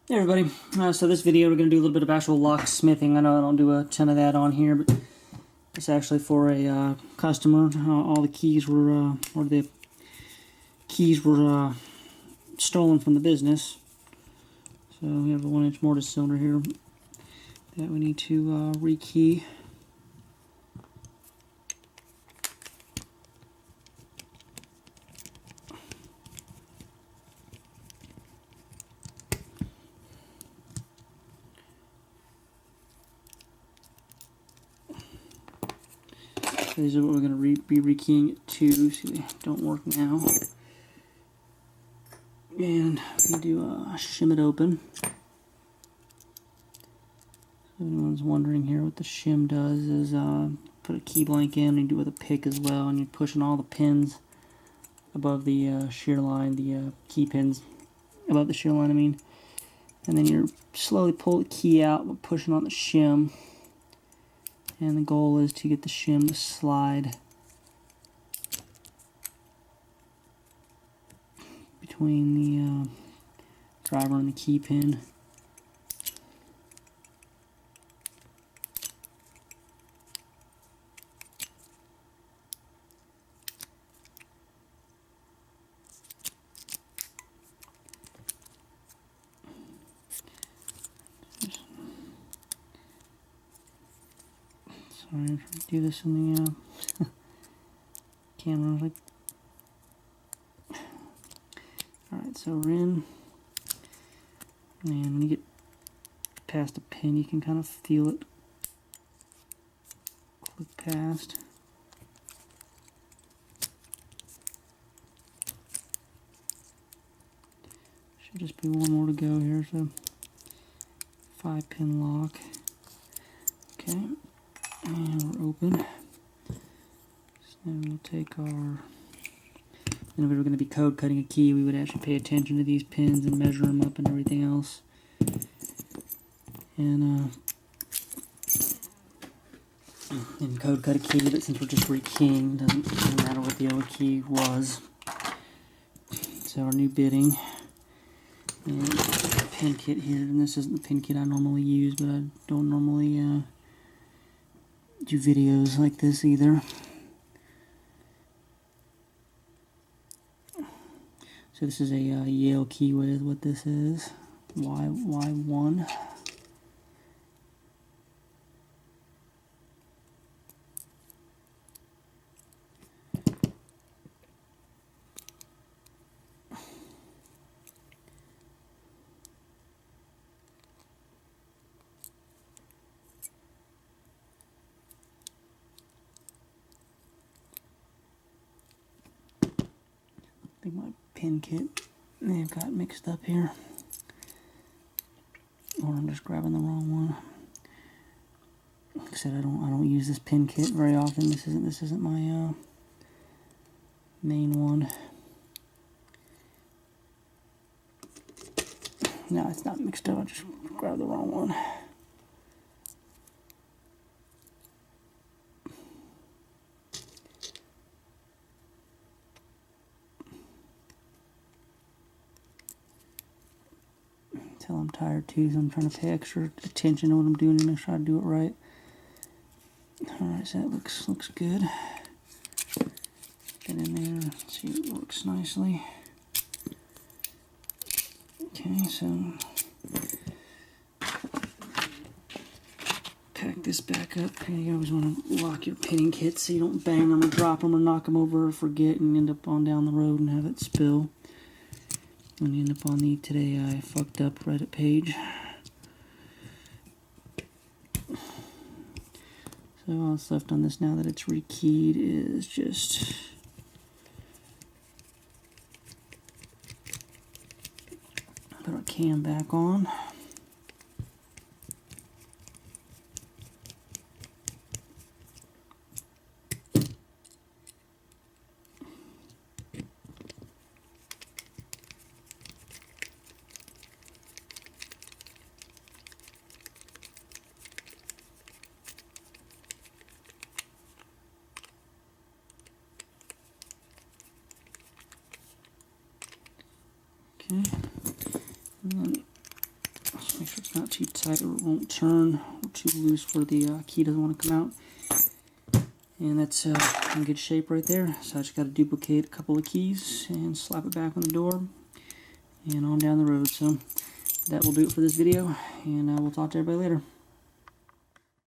Hey everybody, so this video we're going to do a little bit of actual locksmithing. I know I don't do a ton of that on here, but it's actually for a customer. All the keys were, stolen from the business. So we have a 1-inch mortise cylinder here that we need to rekey. So these are what we're going to be rekeying it to. See, they don't work now. And we do a shimmed open. If anyone's wondering here, what the shim does is put a key blank in, and you do it with a pick as well, and you're pushing all the pins above the shear line, the key pins above the shear line, and then you're slowly pull the key out by pushing on the shim, and the goal is to get the shim to slide between the driver and the key pin. Sorry, I'm trying to do this in the camera. Alright, so we're in, and when you get past a pin, you can kind of feel it click past. Should just be one more to go here, so 5-pin lock. Okay, and we're open. So then we'll take our, if we were going to be code cutting a key, we would actually pay attention to these pins and measure them up and everything else. And code cut a key, but since we're just rekeying, it doesn't matter what the old key was. So our new bitting, and pin kit here, and this isn't the pin kit I normally use, but I don't normally do videos like this either. So this is a Yale key with what this is, Y1. I think my pin kit may have got mixed up here, or I'm just grabbing the wrong one. Like I said, I don't use this pin kit very often. This isn't my main one. No, it's not mixed up. I just grabbed the wrong one. Until I'm tired too, so I'm trying to pay extra attention to what I'm doing and make sure I do it right. Alright, so that looks good. Get in there, see if it works nicely. Okay, so pack this back up. You always want to lock your pinning kits so you don't bang them or drop them or knock them over or forget and end up on down the road and have it spill. And you end up on the Today I Fucked Up Reddit page. So all that's left on this now that it's rekeyed is just put our cam back on. Okay, and then Not too tight or it won't turn, or too loose where the key doesn't want to come out. And that's in good shape right there. So I just got to duplicate a couple of keys and slap it back on the door and on down the road. So that will do it for this video, and we'll talk to everybody later.